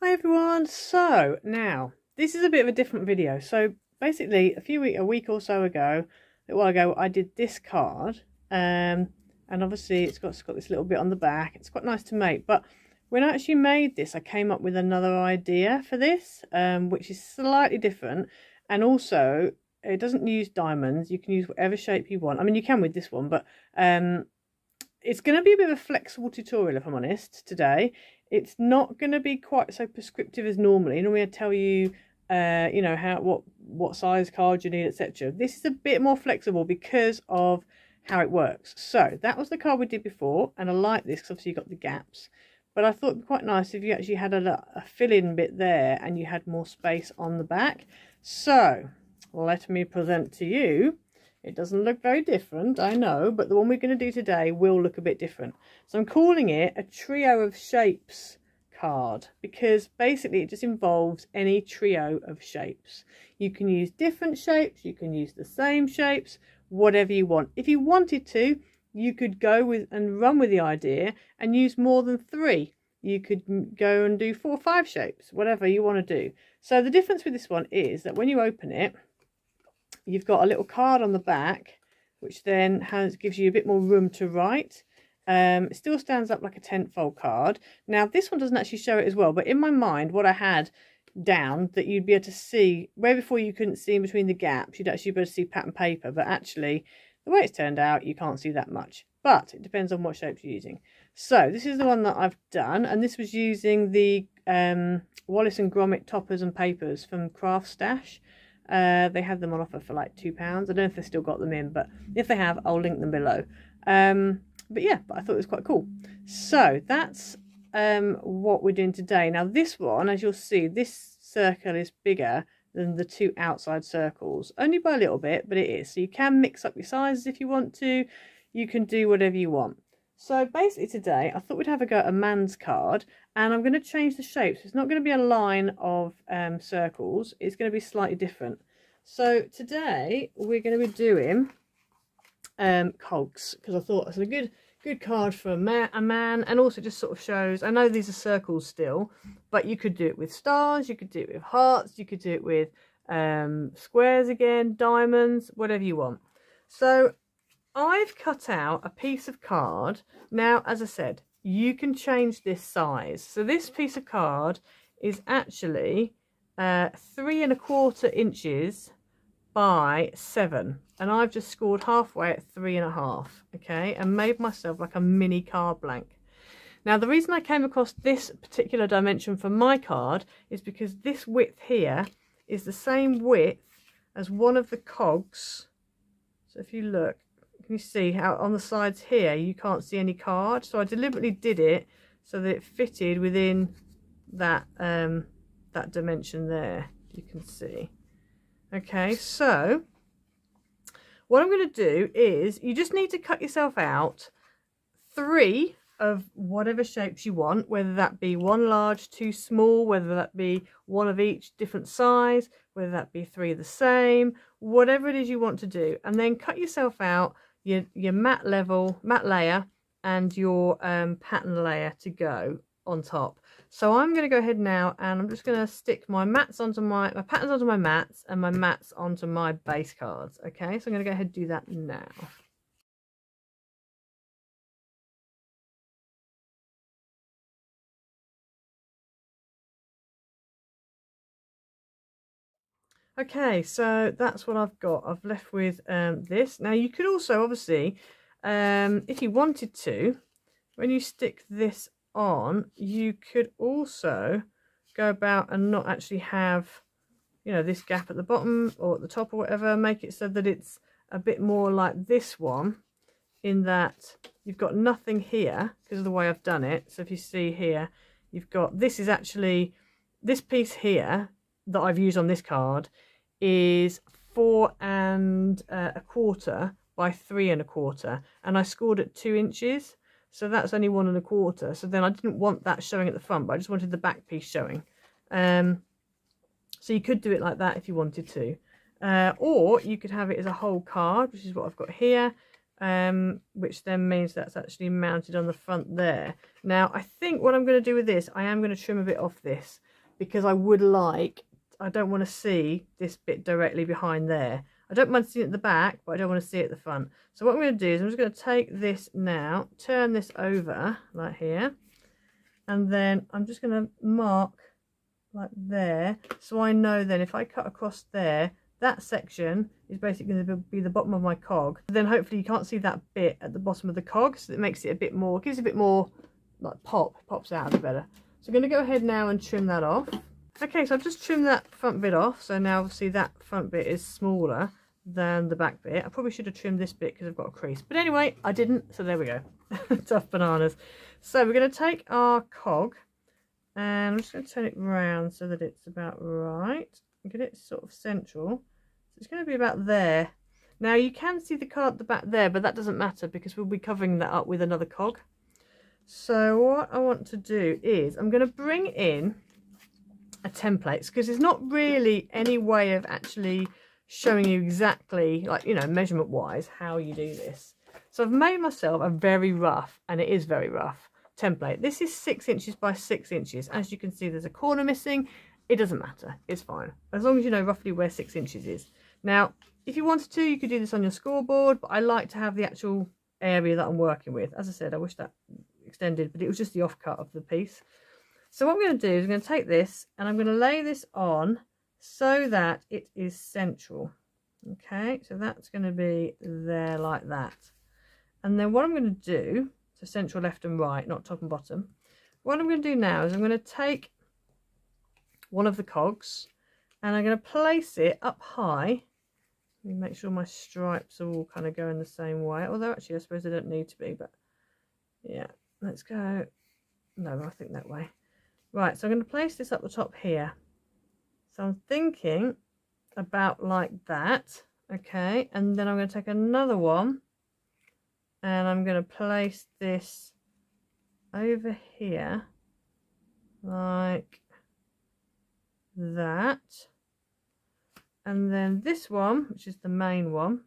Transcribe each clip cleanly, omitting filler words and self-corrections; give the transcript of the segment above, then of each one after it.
Hi everyone, so now this is a bit of a different video. So basically a week or so ago, a while ago, I did this card and obviously it's got this little bit on the back. It's quite nice to make, but when I actually made this I came up with another idea for this, which is slightly different, and also it doesn't use diamonds. You can use whatever shape you want. I mean, you can with this one, but it's going to be a bit of a flexible tutorial, if I'm honest, today. It's not going to be quite so prescriptive as normally. Normally I tell you, you know, what size card you need, etc. This is a bit more flexible because of how it works. So that was the card we did before, and I like this because obviously you got the gaps. But I thought it'd be quite nice if you actually had a fill-in bit there and you had more space on the back. So let me present to you. It doesn't look very different, I know, but the one we're going to do today will look a bit different. So I'm calling it a trio of shapes card because basically it just involves any trio of shapes. You can use different shapes, you can use the same shapes, whatever you want. If you wanted to, you could go with and run with the idea and use more than 3. You could go and do 4 or 5 shapes, whatever you want to do. So the difference with this one is that when you open it, you've got a little card on the back, which then gives you a bit more room to write. It still stands up like a tent-fold card. Now, this one doesn't actually show it as well, but in my mind, what I had down that you'd be able to see, where before you couldn't see in between the gaps, you'd actually be able to see pattern paper, but actually, the way it's turned out, you can't see that much. But it depends on what shapes you're using. So, this is the one that I've done, and this was using the Wallace and Gromit toppers and papers from Craft Stash. They had them on offer for like £2. I don't know if they've still got them in, but if they have, I'll link them below. But yeah, I thought it was quite cool. So that's what we're doing today. Now this one, as you'll see, this circle is bigger than the 2 outside circles, only by a little bit, but it is. So you can mix up your sizes if you want to. You can do whatever you want. So basically today, I thought we'd have a go at a man's card, and I'm going to change the shapes. It's not going to be a line of circles. It's going to be slightly different. So today we're going to be doing cogs, because I thought it's a good card for a man, and also just sort of shows, I know these are circles still, but you could do it with stars, you could do it with hearts, you could do it with squares again, diamonds, whatever you want. So I've cut out a piece of card. Now, as I said, you can change this size. So this piece of card is actually 3 1/4 inches by 7. And I've just scored halfway at 3 1/2, okay, and made myself like a mini card blank. Now, the reason I came across this particular dimension for my card is because this width here is the same width as one of the cogs. So if you look, can you see how on the sides here you can't see any card? So I deliberately did it so that it fitted within that that dimension there. You can see. Okay, so what I'm going to do is you just need to cut yourself out 3 of whatever shapes you want, whether that be 1 large, 2 small, whether that be 1 of each different size, whether that be 3 the same, whatever it is you want to do, and then cut yourself out your matte layer and your pattern layer to go on top. So I'm going to go ahead now, and I'm just going to stick my mats onto my patterns onto my mats, and my mats onto my base cards. Okay, so I'm going to go ahead and do that now. Okay, so that's what I've got. I've left with this. Now you could also, obviously, if you wanted to, when you stick this on, you could also go about and not actually have, you know, this gap at the bottom or at the top or whatever. Make it so that it's a bit more like this one, in that you've got nothing here because of the way I've done it. So if you see here, you've got, this is actually, this piece here that I've used on this card is 4 1/4 by 3 1/4, and I scored at 2 inches, so that's only 1 1/4. So then I didn't want that showing at the front, but I just wanted the back piece showing. So you could do it like that if you wanted to, or you could have it as a whole card, which is what I've got here, which then means that's actually mounted on the front there. Now I think what I'm going to do with this, I am going to trim a bit off this. because I don't want to see this bit directly behind there. I don't mind seeing it at the back, but I don't want to see it at the front. So what I'm going to do is I'm just going to take this now, turn this over like here, and then I'm just going to mark like there, so I know then if I cut across there, that section is basically going to be the bottom of my cog. Then hopefully you can't see that bit at the bottom of the cog, so it makes it a bit more, gives it a bit more like pops out a bit better. So I'm going to go ahead now and trim that off. Okay, so I've just trimmed that front bit off, so now obviously that front bit is smaller than the back bit. I probably should have trimmed this bit because I've got a crease, but anyway I didn't, so there we go. Tough bananas. So we're going to take our cog and I'm just going to turn it round so that it's about right and get it sort of central. So it's going to be about there. Now you can see the card at the back there, but that doesn't matter because we'll be covering that up with another cog. So what I want to do is I'm going to bring in a template, because there's not really any way of actually showing you exactly, like, you know, measurement wise how you do this. So I've made myself a very rough, and it is very rough, template. This is 6 inches by 6 inches. As you can see, there's a corner missing. It doesn't matter, it's fine, as long as you know roughly where 6 inches is. Now if you wanted to, you could do this on your scoreboard, but I like to have the actual area that I'm working with. As I said, I wish that extended, but it was just the offcut of the piece. So what I'm going to do is I'm going to take this and I'm going to lay this on so that it is central. Okay, so that's going to be there like that. And then what I'm going to do, so central left and right, not top and bottom. What I'm going to do now is I'm going to take one of the cogs and I'm going to place it up high. Let me make sure my stripes are all kind of going the same way, although actually I suppose they don't need to be, but yeah, let's go. No, I think that way. Right, so I'm going to place this up the top here. So I'm thinking about like that, okay, and then I'm going to take another one and I'm going to place this over here like that, and then this one, which is the main one,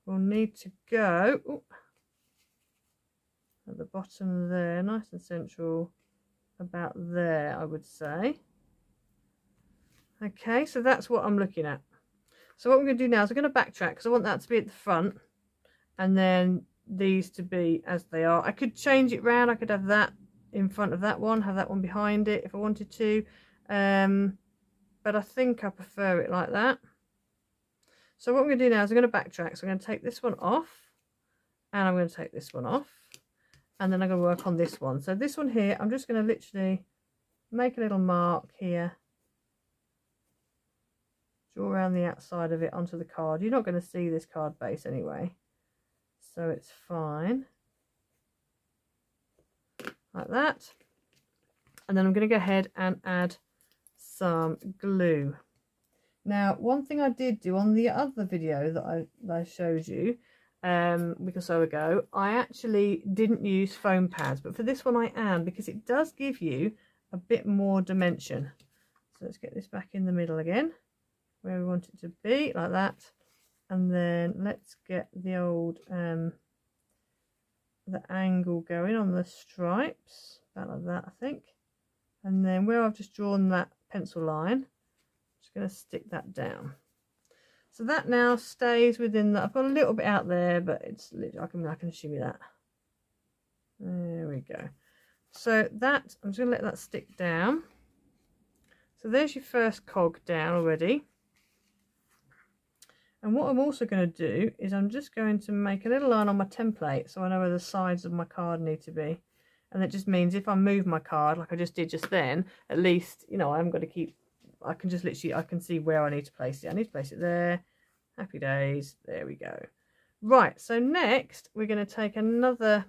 will need to go at the bottom there, nice and central, about there, I would say. Okay, so that's what I'm looking at. So what I'm going to do now is I'm going to backtrack because I want that to be at the front and then these to be as they are. I could change it round. I could have that in front of that one, have that one behind it if I wanted to, but I think I prefer it like that. So what I'm going to do now is I'm going to backtrack. So I'm going to take this one off and I'm going to take this one off, and then I'm going to work on this one. So this one here, I'm just going to literally make a little mark here, draw around the outside of it onto the card. You're not going to see this card base anyway, so it's fine, like that. And then I'm going to go ahead and add some glue. Now, one thing I did do on the other video that I showed you a week or so ago, I actually didn't use foam pads, but for this one I am, because it does give you a bit more dimension. So let's get this back in the middle again, where we want it to be, like that. And then let's get the old the angle going on the stripes, about like that, I think. And then where I've just drawn that pencil line, I'm just going to stick that down. So that now stays within that. I've got a little bit out there, but it's I can shimmy that. There we go. So that, I'm just going to let that stick down. So there's your first cog down already. And what I'm also going to do is I'm just going to make a little line on my template so I know where the sides of my card need to be. And that just means if I move my card like I just did just then, at least, you know, I haven't got to keep, I can just literally, I can see where I need to place it. I need to place it there. Happy days. There we go. Right, so next we're going to take another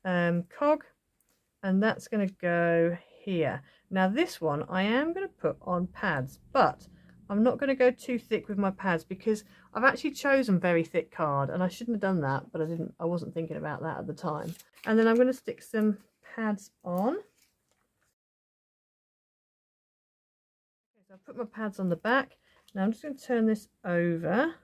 cog, and that's going to go here. Now this one I am going to put on pads, but I'm not going to go too thick with my pads because I've actually chosen very thick card, and I shouldn't have done that, but I wasn't thinking about that at the time. And then I'm going to stick some pads on. Okay, so I've put my pads on the back. Now I'm just going to turn this over,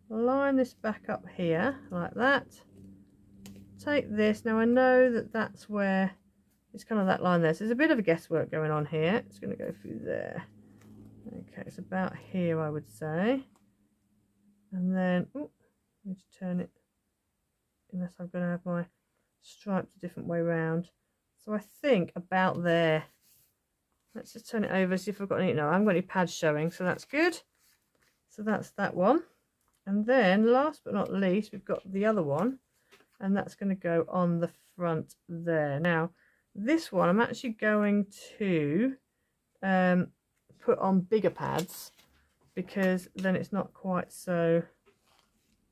line this back up here like that. Take this. Now I know that that's where It's kind of that line there. So there's a bit of a guesswork going on here. It's going to go through there. Okay, it's about here, I would say. And then, oh, I need to turn it, unless I'm going to have my stripes a different way round. So I think about there. Let's just turn it over, see if I've got any. No, I haven't got any pads showing, so that's good. So that's that one. And then last but not least, we've got the other one, and that's going to go on the front there. Now this one I'm actually going to put on bigger pads, because then it's not quite so,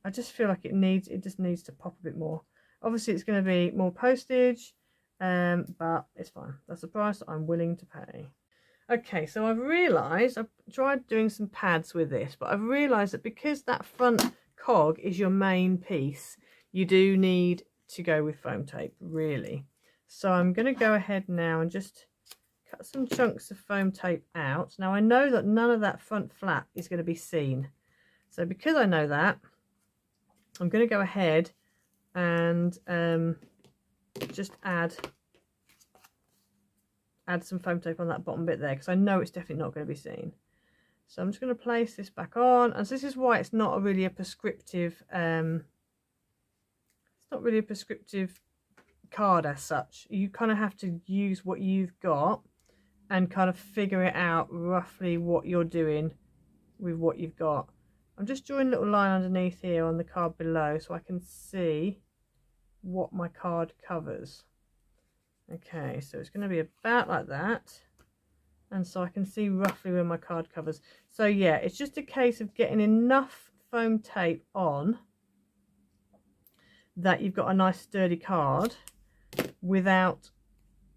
I just feel like it just needs to pop a bit more. Obviously it's going to be more postage, but it's fine. That's the price that I'm willing to pay. Okay, so I've realised, I've tried doing some pads with this, but I've realised that because that front cog is your main piece, you do need to go with foam tape, really. So I'm going to go ahead now and just cut some chunks of foam tape out. Now I know that none of that front flap is going to be seen. So because I know that, I'm going to go ahead and just add some foam tape on that bottom bit there, because I know it's definitely not going to be seen. So I'm just going to place this back on, and so this is why it's not really a prescriptive card as such. You kind of have to use what you've got and kind of figure it out roughly what you're doing with what you've got. I'm just drawing a little line underneath here on the card below so I can see what my card covers. Okay, so it's going to be about like that, and so I can see roughly where my card covers. So yeah, it's just a case of getting enough foam tape on that you've got a nice sturdy card without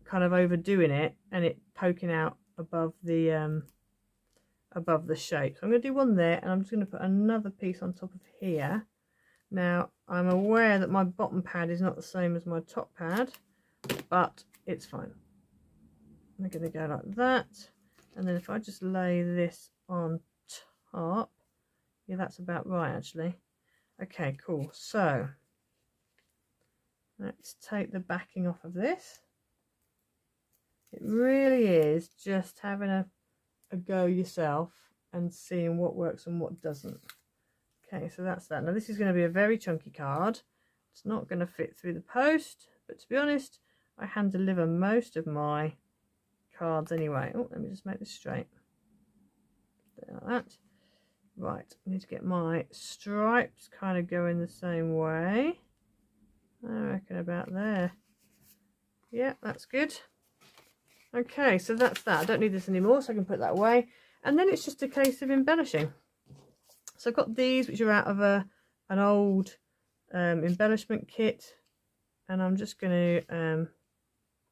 kind of overdoing it and it poking out above the shape. So I'm going to do one there, and I'm just going to put another piece on top of here. Now I'm aware that my bottom pad is not the same as my top pad, but it's fine. I'm going to go like that, and then if I just lay this on top, yeah, that's about right actually. Okay, cool. So let's take the backing off of this. It really is just having a go yourself and seeing what works and what doesn't. Okay, so that's that. Now this is going to be a very chunky card. It's not going to fit through the post, but to be honest, I hand deliver most of my cards anyway. Oh, let me just make this straight. Like that. Right, I need to get my stripes kind of going the same way. I reckon about there. Yeah, that's good. Okay, so that's that. I don't need this anymore, so I can put that away. And then it's just a case of embellishing. So I've got these, which are out of an old embellishment kit, and I'm just going to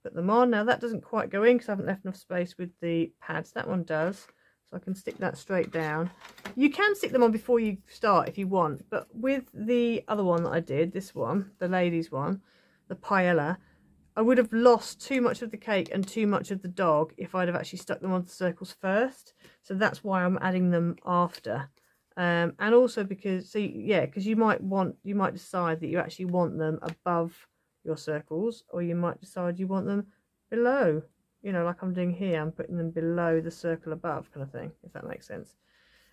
put them on. Now that doesn't quite go in because I haven't left enough space with the pads. That one does, so I can stick that straight down. You can stick them on before you start if you want, but with the other one that I did, this one, the ladies one, the paella, I would have lost too much of the cake and too much of the dog if I'd have actually stuck them onto the circles first. So that's why I'm adding them after. And also because, so yeah, because you might decide that you actually want them above your circles, or you might decide you want them below, you know, like I'm doing here. I'm putting them below the circle above, kind of thing, if that makes sense.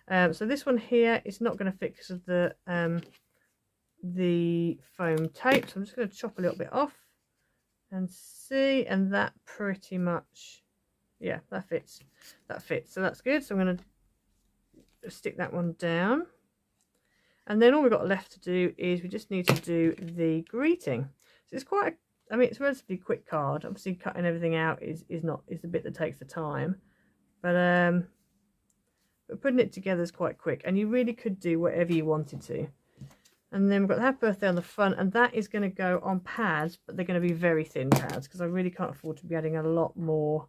So this one here is not going to fit because of the foam tape, so I'm just going to chop a little bit off and see, and that pretty much, yeah, that fits. So that's good. So I'm going to stick that one down, and then all we've got left to do is we just need to do the greeting. So it's quite I mean, it's a relatively quick card. Obviously cutting everything out is the bit that takes the time, but putting it together is quite quick, and you really could do whatever you wanted to. And then we've got the happy birthday on the front, and that is going to go on pads, but they're going to be very thin pads because I really can't afford to be adding a lot more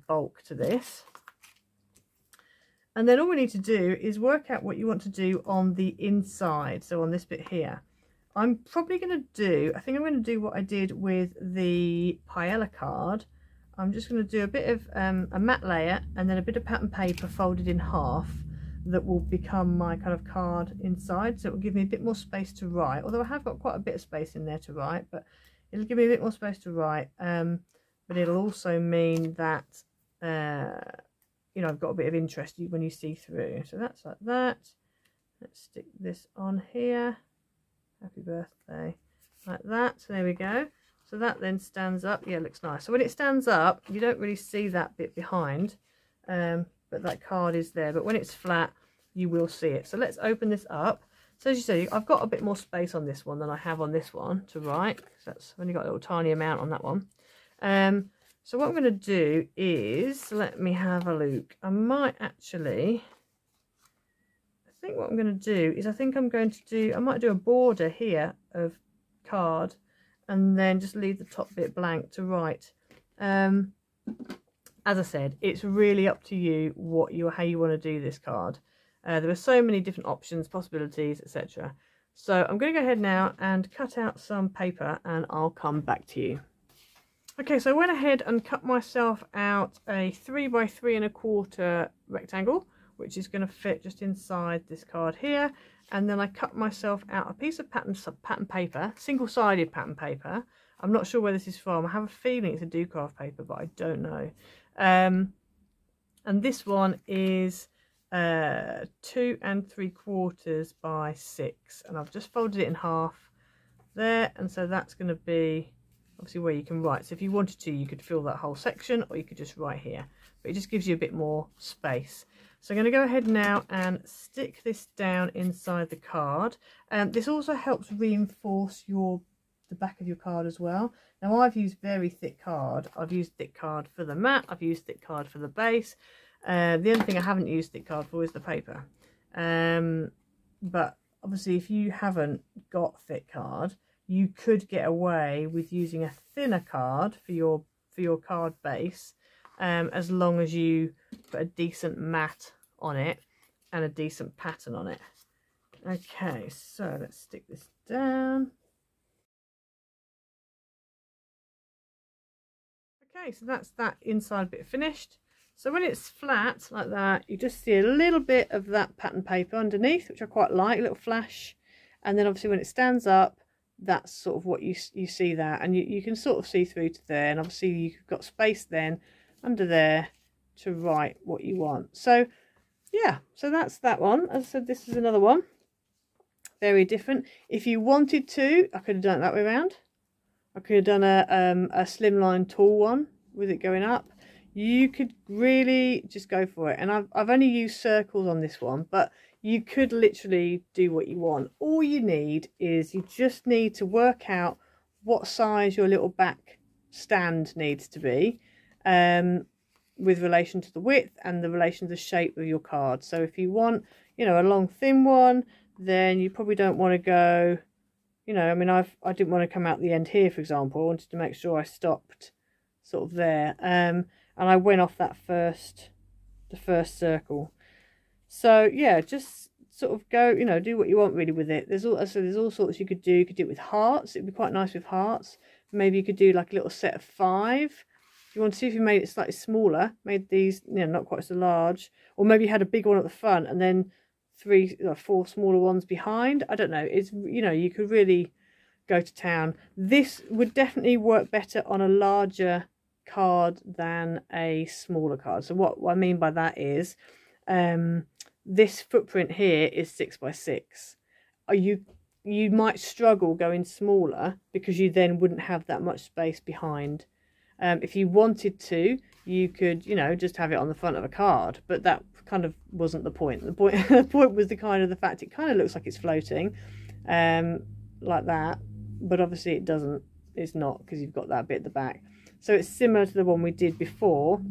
bulk to this. And then all we need to do is work out what you want to do on the inside. So on this bit here, I'm probably going to do, I think I'm going to do what I did with the paella card. I'm just going to do a bit of a matte layer and then a bit of pattern paper folded in half that will become my kind of card inside. So it will give me a bit more space to write, although I have got quite a bit of space in there to write, but it'll give me a bit more space to write. But but it'll also mean that you know, I've got a bit of interest when you see through. So that's like that. Let's stick this on here. Happy birthday. Like that. So there we go. So that then stands up. Yeah, it looks nice. So when it stands up, you don't really see that bit behind, but that card is there. But when it's flat, you will see it. So let's open this up. So as you see, I've got a bit more space on this one than I have on this one to write. So that's only got a little tiny amount on that one. So what I'm going to do is, let me have a look. I might actually, I think what I'm going to do is, I might do a border here of card and then just leave the top bit blank to write. As I said, it's really up to you how you want to do this card. There are so many different options, possibilities, etc. So I'm going to go ahead now and cut out some paper and I'll come back to you. Okay, so I went ahead and cut myself out a 3 by 3 1/4 rectangle, which is going to fit just inside this card here. And then I cut myself out a piece of pattern paper, single-sided pattern paper. I'm not sure where this is from. I have a feeling it's a do craft paper, but I don't know. And this one is 2 3/4 by 6, and I've just folded it in half there, and so that's going to be obviously where you can write. So if you wanted to, you could fill that whole section, or you could just write here, but it just gives you a bit more space. So I'm going to go ahead now and stick this down inside the card. This also helps reinforce the back of your card as well. Now I've used very thick card. I've used thick card for the mat, I've used thick card for the base. The only thing I haven't used thick card for is the paper. But obviously if you haven't got thick card, you could get away with using a thinner card for your card base, as long as you put a decent mat on it and a decent pattern on it. Okay, so let's stick this down. Okay, so that's that inside bit finished. So when it's flat like that, you just see a little bit of that pattern paper underneath, which I quite like, a little flash. And then obviously when it stands up, that's sort of what you see there, and you can sort of see through to there, and obviously you've got space then under there to write what you want. So yeah, so that's that one. As I said, this is another one, very different. If you wanted to, I could have done it that way around. I could have done a slimline tall one with it going up. You could really just go for it, and I've only used circles on this one, but you could literally do what you want. All you need is, you just need to work out what size your little back stand needs to be, with relation to the width and the relation to the shape of your card. So if you want, you know, a long thin one, then you probably don't want to go, you know, I mean, I didn't want to come out the end here, for example. I wanted to make sure I stopped sort of there, and I went off the first circle. So yeah, just sort of go, you know, do what you want really with it. There's all sorts you could do. You could do it with hearts. It'd be quite nice with hearts. Maybe you could do like a little set of 5. If you want to see if you made it slightly smaller, made these, you know, not quite so large, or maybe you had a big one at the front and then 3 or 4 smaller ones behind. I don't know. It's, you know, you could really go to town. This would definitely work better on a larger card than a smaller card. So what I mean by that is, this footprint here is 6 by 6. You might struggle going smaller because you then wouldn't have that much space behind. If you wanted to, you could, you know, just have it on the front of a card, but that kind of wasn't the point. The point was the fact it kind of looks like it's floating, like that, but obviously it doesn't. It's not, because you've got that bit at the back. So it's similar to the one we did before,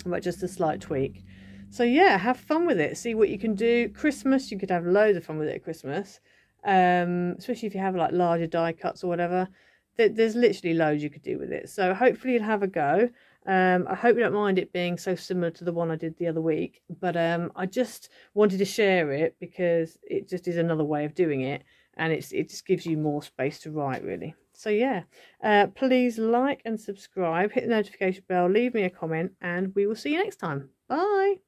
but just a slight tweak. So yeah, have fun with it. See what you can do. Christmas, you could have loads of fun with it at Christmas, especially if you have like larger die cuts or whatever. There's literally loads you could do with it. So hopefully you'll have a go. I hope you don't mind it being so similar to the one I did the other week, but I just wanted to share it because it just is another way of doing it, and it just gives you more space to write, really. So yeah, please like and subscribe, hit the notification bell, leave me a comment, and we will see you next time. Bye.